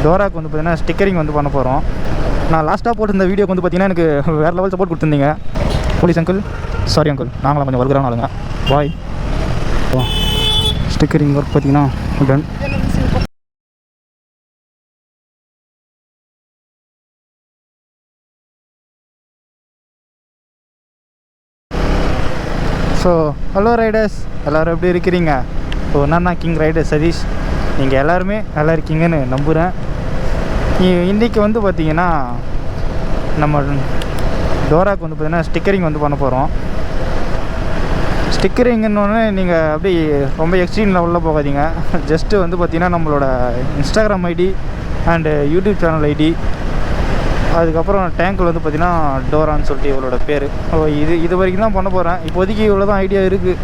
டோராக்கு வந்து பார்த்தீங்கன்னா ஸ்டிக்கரிங் வந்து பண்ண போகிறோம். நான் லாஸ்ட்டாக போட்டிருந்த வீடியோக்கு வந்து பார்த்தீங்கன்னா எனக்கு வேறு லெவல் சப்போர்ட் கொடுத்துருந்தீங்க. போலீஸ் அங்கிள், சாரி அங்கிள், நாங்களாம் கொஞ்சம் வல்கரான ஆளுங்க. பாய். ஸ்டிக்கரிங் ஒர்க் பார்த்தீங்கன்னா டன். ஸோ ஹலோ ரைடர்ஸ், எல்லோரும் எப்படி இருக்கிறீங்க? ஸோ நான் தான் கிங் ரைடர் சதீஷ். நீங்கள் எல்லாருமே நல்லா இருக்கீங்கன்னு நம்புகிறேன். இன்றைக்கி வந்து பார்த்திங்கன்னா நம்ம டோராக்கு வந்து பார்த்திங்கன்னா ஸ்டிக்கரிங் வந்து பண்ண போகிறோம். ஸ்டிக்கரிங்கன்னு நீங்கள் அப்படி ரொம்ப எக்ஸ்ட்ரீம் லெவலில் போகாதீங்க. ஜஸ்ட்டு வந்து பார்த்திங்கன்னா நம்மளோட Instagram ID and YouTube channel ID, அதுக்கப்புறம் டேங்கில் வந்து பார்த்திங்கன்னா டோரான்னு சொல்லிட்டு இவளோட பேர். இது வரைக்கும் தான் பண்ண போகிறேன். இப்போதைக்கு இவ்வளோ தான் ஐடியா இருக்குது.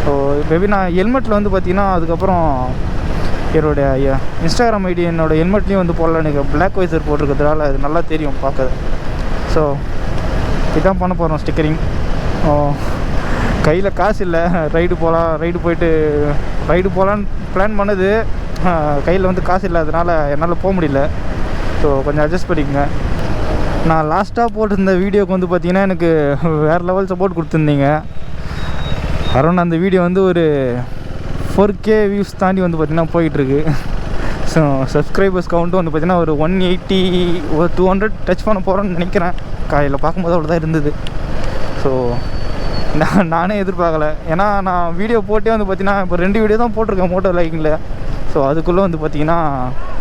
ஸோ மேபி நான் ஹெல்மெட்டில் வந்து பார்த்திங்கன்னா அதுக்கப்புறம் என்னோடய இன்ஸ்டாகிராம் ஐடி என்னோடய ஹெல்மெட்லேயும் வந்து போடல. எனக்கு பிளாக் வைசர் போட்டிருக்கிறதுனால அது நல்லா தெரியும் பார்க்குறது. ஸோ இதுதான் பண்ண போகிறோம் ஸ்டிக்கரிங். கையில் காசு இல்லை, ரைடு போகலான்னு பிளான் பண்ணது. கையில் வந்து காசு இல்லாததுனால என்னால் போக முடியல. ஸோ கொஞ்சம் அட்ஜஸ்ட் பண்ணிக்கோங்க. நான் லாஸ்ட்டாக போட்டிருந்த வீடியோக்கு வந்து பார்த்திங்கன்னா எனக்கு வேறு லெவல் சப்போர்ட் கொடுத்துருந்தீங்க. அரௌண்ட் அந்த வீடியோ வந்து ஒரு 4K வியூஸ் தாண்டி வந்து பார்த்திங்கன்னா போயிட்டுருக்கு. ஸோ சப்ஸ்கிரைபர்ஸ் கவுண்ட்டும் வந்து பார்த்திங்கன்னா ஒரு 180 ஒரு 200 டச் பண்ண போகிறோன்னு நினைக்கிறேன். காலையில் பார்க்கும்போது அவ்வளோ தான் இருந்தது. ஸோ நானே எதிர்பார்க்கலை. ஏன்னா நான் வீடியோ போட்டே வந்து பார்த்திங்கன்னா இப்போ 2 வீடியோ தான் போட்டிருக்கேன் மோட்டோ லைக்கிங்கில். ஸோ அதுக்குள்ளே வந்து பார்த்திங்கன்னா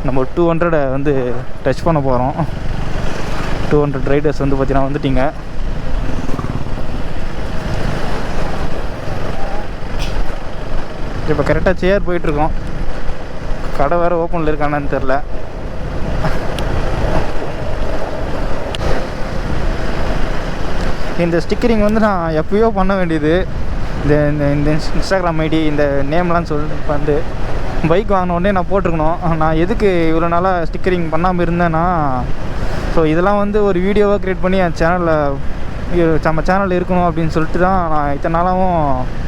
நம்ம 200 வந்து டச் பண்ண போகிறோம். 200 ரைடர்ஸ் வந்து பார்த்திங்கன்னா வந்துட்டிங்க. இப்போ கரெக்டாக சேர் போயிட்டுருக்கோம். கடை வேறு ஓப்பனில் இருக்கானு தெரில. இந்த ஸ்டிக்கரிங் வந்து நான் எப்போயோ பண்ண வேண்டியது. இந்த இன்ஸ்டாகிராம் ஐடி இந்த நேம்லாம் சொல்லிட்டு வந்து பைக் வாங்கினோடனே நான் போட்டிருக்கணும். நான் எதுக்கு இவ்வளோ நாளாக ஸ்டிக்கரிங் பண்ணாமல் இருந்தேன்னா, ஸோ இதெல்லாம் வந்து ஒரு வீடியோவாக க்ரியேட் பண்ணி என் நம்ம சேனலில் இருக்கணும் அப்படின்னு சொல்லிட்டு தான் நான் இத்தனை நாளாகவும்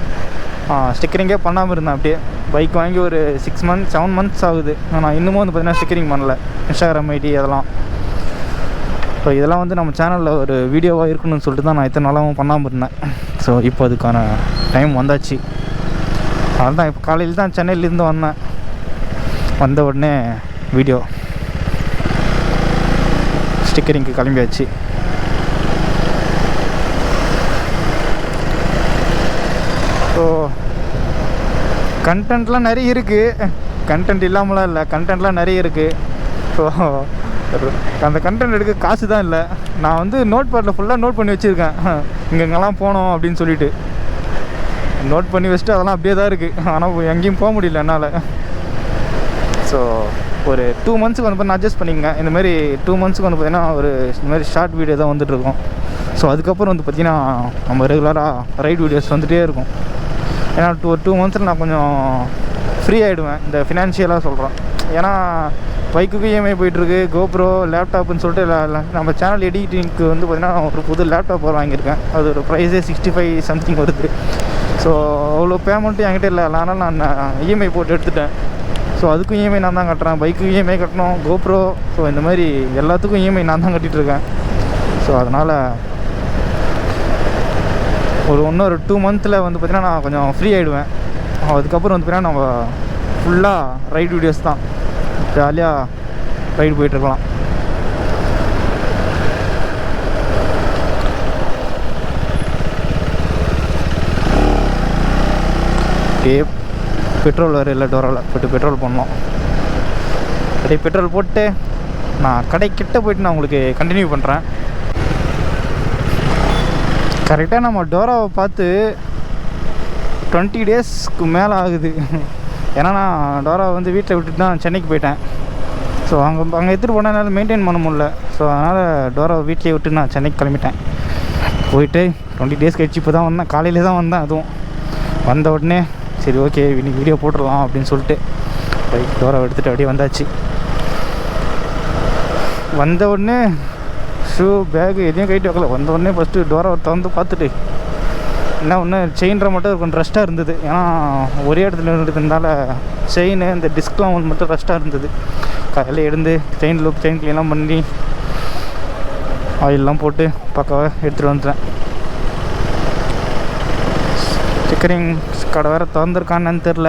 ஸ்டிக்கரிங்கே பண்ணாமல் இருந்தேன். அப்படியே பைக் வாங்கி ஒரு 7 மந்த்ஸ் ஆகுது. நான் இன்னமும் வந்து பார்த்திங்கன்னா ஸ்டிக்கரிங் பண்ணல. இன்ஸ்டாகிராம் ஐடி அதெல்லாம். ஸோ இதெல்லாம் வந்து நம்ம சேனலில் ஒரு வீடியோவாக இருக்கணும்னு சொல்லிட்டு தான் நான் இத்தனை நாளாகவும் பண்ணாமல் இருந்தேன். ஸோ இப்போ அதுக்கான டைம் வந்தாச்சு. அதுதான் இப்போ காலையில் தான் சென்னையிலேருந்து வந்தேன். வந்த உடனே வீடியோ ஸ்டிக்கரிங்க்கு கிளம்பியாச்சு. ஸோ கண்டென்ட்லாம் நிறைய இருக்குது. கண்டென்ட் இல்லாமலாம் இல்லை, கண்டென்ட்லாம் நிறைய இருக்குது. ஸோ அந்த கண்டென்ட் எடுக்க காசு தான் இல்லை. நான் வந்து நோட் பேடில் ஃபுல்லாக நோட் பண்ணி வச்சுருக்கேன். இங்கெங்கெல்லாம் போனோம் அப்படின்னு சொல்லிட்டு நோட் பண்ணி வச்சுட்டு அதெல்லாம் அப்படியே தான் இருக்குது. ஆனால் எங்கேயும் போக முடியல என்னால். ஸோ ஒரு 2 மந்த்ஸுக்கு வந்து நான் அட்ஜஸ்ட் பண்ணிக்கங்க. இந்தமாரி 2 மந்த்ஸுக்கு வந்து பார்த்திங்கன்னா ஒரு இந்தமாதிரி ஷார்ட் வீடியோ தான் வந்துட்டுருக்கோம். ஸோ அதுக்கப்புறம் வந்து பார்த்திங்கன்னா நம்ம ரெகுலராக ரைட் வீடியோஸ் வந்துகிட்டே இருக்கும். ஏன்னா ஒரு 2 மந்த்ஸில் நான் கொஞ்சம் ஃப்ரீ ஆகிடுவேன். இந்த ஃபினான்ஷியலாக சொல்கிறேன். ஏன்னா பைக்குக்கு இஎம்ஐ போயிட்டுருக்கு, கோப்ரோ லேப்டாப்னு சொல்லிட்டு நம்ம சேனல் எடிட்டிங்க்கு வந்து பார்த்திங்கன்னா ஒரு புது லேப்டாப் வாங்கியிருக்கேன். அது ஒரு ப்ரைஸே 65 சம்திங் வருது. ஸோ அவ்வளோ பேமெண்ட்டும் என்கிட்ட இல்லை. அதனால் நான் இஎம்ஐ போட்டு எடுத்துட்டேன். ஸோ அதுக்கும் இஎம்ஐ நான் தான் கட்டுறேன். பைக்குக்கு இஎம்ஐ கட்டணும், கோப்ரோ, ஸோ இந்த மாதிரி எல்லாத்துக்கும் இஎம்ஐ நான் தான் கட்டிகிட்ருக்கேன். ஸோ அதனால் இன்னொரு 2 மந்த்தில் வந்து பார்த்திங்கன்னா நான் கொஞ்சம் ஃப்ரீ ஆகிடுவேன். அதுக்கப்புறம் வந்து பார்த்திங்கன்னா நம்ம ஃபுல்லாக ரைட் வீடியோஸ் தான். ஜாலியாக ரைடு போயிட்டுருக்கலாம். பெட்ரோல் வேறு இல்லை, டோராவில் போய்ட்டு பெட்ரோல் பண்ணோம். அப்படியே பெட்ரோல் போட்டு நான் கடைக்கிட்ட போய்ட்டு நான் உங்களுக்கு கண்டினியூ பண்ணுறேன். கரெக்டாக நம்ம டோராவை பார்த்து 20 டேஸ்க்கு மேலே ஆகுது. ஏன்னா நான் டோராவை வந்து வீட்டில் விட்டுட்டு தான் சென்னைக்கு போயிட்டேன். ஸோ அங்கே எடுத்துகிட்டு போனால் என்னால் மெயின்டைன் பண்ண முடியல. ஸோ அதனால் டோராவை வீட்டிலே விட்டு நான் சென்னைக்கு கிளம்பிட்டேன். போயிட்டு 20 டேஸ் கழிச்சு இப்போ தான் வந்தேன். காலையிலே தான் வந்தேன். அதுவும் வந்த உடனே சரி ஓகே இன்னைக்கு வீடியோ போட்டுடலாம் அப்படின்னு சொல்லிட்டு பைக் டோராவை எடுத்துகிட்டு அப்படியே வந்தாச்சு. வந்த உடனே ஷூ பேகு எதையும் கைட்டு வைக்கல. வந்த உடனே ஃபஸ்ட்டு டோராவை திறந்து பார்த்துட்டு என்ன ஒன்று செயின்ற மட்டும் கொஞ்சம் ரஷ்ட்டாக இருந்தது. ஏன்னா ஒரே இடத்துல இருந்ததுனால செயின் இந்த டிஸ்க்லாம் மட்டும் ரஷ்ட்டாக இருந்தது. காலையில் எழுந்து செயின் லூப் செயின் க்ளீன்லாம் பண்ணி ஆயிலெலாம் போட்டு பக்காவாக எடுத்துகிட்டு வந்துட்டேன். ஸ்டிக்கரிங் கடை வேறு திறந்துருக்கான்னு தெரில,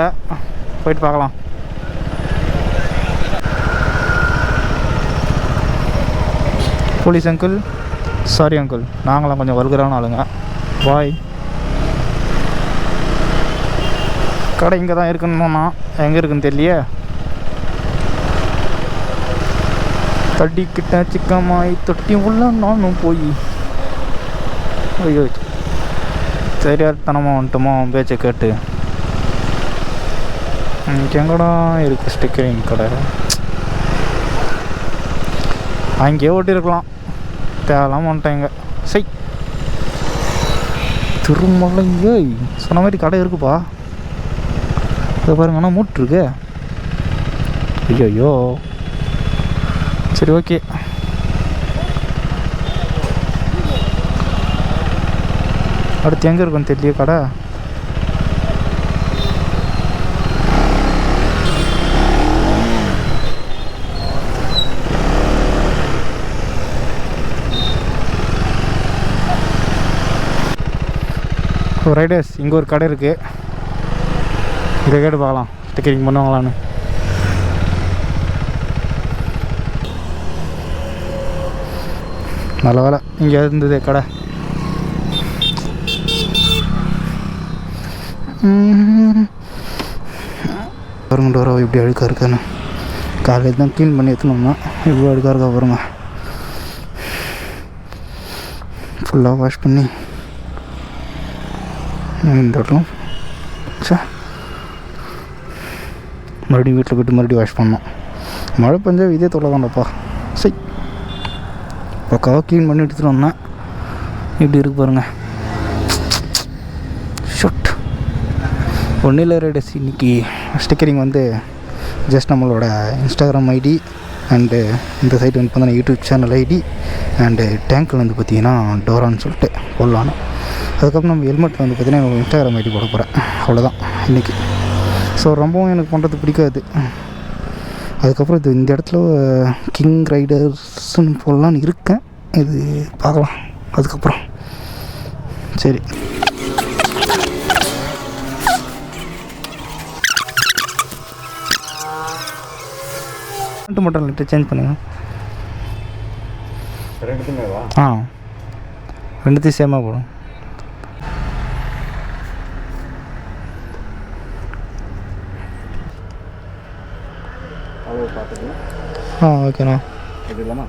போயிட்டு பார்க்கலாம். போலீஸ் அங்கிள், சாரி அங்கிள், நாங்களாம் கொஞ்சம் வல்கரான ஆளுங்க. பாய். கடை இங்கே தான் இருக்குன்னா எங்கே இருக்குன்னு தெரியலையே. தட்டிக்கிட்ட சிக்கமாய் தொட்டி உள்ள நானும் போய் ஐயோ சரியாத்தனமாக வந்துட்டோமோ பேச்சை கேட்டு. எங்கடா இருக்குது ஸ்டிக்கரிங் கடை? அங்கேயே ஓட்டிருக்கலாம், தேவையில்லாமல் வந்துட்டேங்க. சை திருமலைங்க சொன்ன மாதிரி கடை இருக்குப்பா. இதை பாருங்க, ஆனால் மூட்ருக்கு. ஐயோ சரி ஓகே. அடுத்து எங்கே இருக்குன்னு தெரியல கடை. ரைடர்ஸ், இங்கே ஒரு கடை இருக்குது, இங்கே கேட்டு பார்க்கலாம் ஸ்டிக்கரிங் பண்ணுவாங்களான்னு. நல்ல வேலை இங்கே இருந்தது கடை. பாருங்க டோரோ இப்படி அழுக்காக இருக்கான்னு. காலையில் தான் க்ளீன் பண்ணி எடுத்துனோம்னா இவ்வளோ அழுக்காக இருக்கா பாருங்க. ஃபுல்லாக வாஷ் பண்ணி இந்த இடத்துல மறுபடியும் வீட்டில் போய்ட்டு மறுபடியும் வாஷ் பண்ணோம். மழை பெஞ்சா இதே தொலை தான்டப்பா. சரி பக்காவாக க்ளீன் பண்ணி எடுத்துகிட்டு வந்தேன். இப்படி இருக்கு பாருங்க. ஷூட் ஒன்றும் இல்லை ரைடர்ஸ், இன்றைக்கி ஸ்டிக்கரிங் வந்து ஜஸ்ட் நம்மளோட இன்ஸ்டாகிராம் ஐடி அண்டு இந்த சைட் வந்து பார்த்தீங்கன்னா யூடியூப் சேனல் ஐடி அண்டு டேங்க்கில் வந்து பார்த்திங்கன்னா டோரான்னு சொல்லிட்டு போடலான்னு. அதுக்கப்புறம் நம்ம ஹெல்மெட் வந்து பார்த்திங்கன்னா இன்ஸ்டாகிராம் ஐடி போட போகிறேன். அவ்வளோதான் இன்றைக்கி. ஸோ ரொம்பவும் எனக்கு பண்ணுறது பிடிக்காது. அதுக்கப்புறம் இது இந்த இடத்துல கிங் ரைடர்ஸ்ன்னு போடலான்னு இருக்கேன். இது பார்க்கலாம் அதுக்கப்புறம். சரி மட்டும் லிட்டர் சேஞ்ச் பண்ணுங்க. ரெண்டுத்தையும் சேமாக போடும். ஓகேண்ணா. இது இல்லாமா?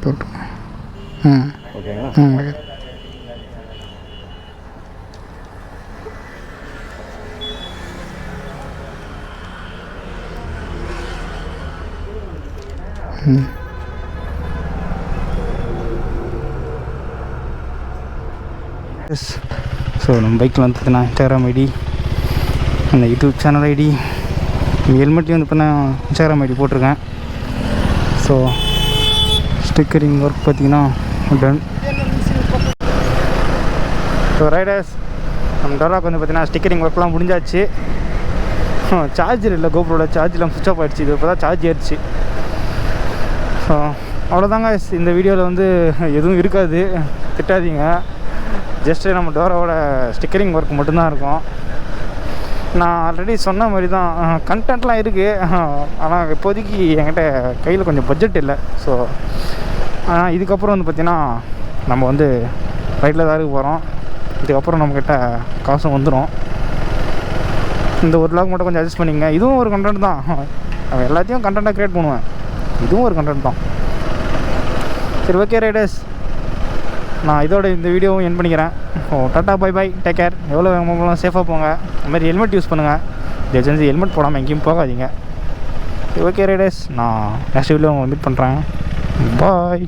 போட்டு ஓகேங்களா? ஓகே. எஸ். ஸோ நம்ம பைக்கில் வந்து பார்த்தீங்கன்னா இன்ஸ்டாகிராம் ஐடி, அந்த யூடியூப் சேனல் ஐடி, ஹெல்மெட்லேயும் வந்து பார்த்தீங்கன்னா இன்ஸ்டாகிராம் ஐடி போட்டிருக்கேன். ஸோ ஸ்டிக்கரிங் ஒர்க் பார்த்திங்கன்னா டன். ஸோ ரைடர்ஸ், நம்ம டோராக்கு வந்து பார்த்திங்கன்னா ஸ்டிக்கரிங் ஒர்க்லாம் முடிஞ்சாச்சு. சார்ஜர் இல்லை, கோப்ரோட சார்ஜெலாம் சுவிட்ச் ஆஃப் ஆகிடுச்சு. இது இப்போ தான் சார்ஜ் ஏறிச்சு. ஸோ அவ்வளோதாங்க. இந்த வீடியோவில் வந்து எதுவும் இருக்காது, திட்டாதீங்க. ஜஸ்ட்டு நம்ம டோராவோட ஸ்டிக்கரிங் ஒர்க் மட்டும்தான் இருக்கும். நான் ஆல்ரெடி சொன்ன மாதிரி தான் கண்டென்ட்லாம் இருக்குது. ஆனால் இப்போதைக்கு என்கிட்ட கையில் கொஞ்சம் பட்ஜெட் இல்லை. ஸோ ஆனால் இதுக்கப்புறம் வந்து பார்த்திங்கன்னா நம்ம வந்து ரைட்டில் தான் இருக்க போகிறோம். இதுக்கப்புறம் நம்மக்கிட்ட காசும் வந்துடும். இந்த ஒரு லாக் மட்டும் கொஞ்சம் அட்ஜஸ்ட் பண்ணிங்க. இதுவும் ஒரு கண்டென்ட் தான். அவன் எல்லாத்தையும் கண்டென்ட்டாக க்ரியேட் பண்ணுவேன். இதுவும் ஒரு கண்டென்ட் தான். சரி ஓகே ரைடர்ஸ், நான் இதோட இந்த வீடியோவும் என் பண்ணிக்கிறேன். Tata bye bye, take care. எவ்வளோ வேகமாக சேஃபாக போங்க. அதுமாதிரி ஹெல்மெட் யூஸ் பண்ணுங்கள். தயவுசெஞ்சு ஹெல்மெட் போடாமல் எங்கேயும் போகாதீங்க. ஓகே ரைடர்ஸ், நான் நெக்ஸ்ட் வீடியோ உங்களை மீட் பண்ணுறேன். பாய்.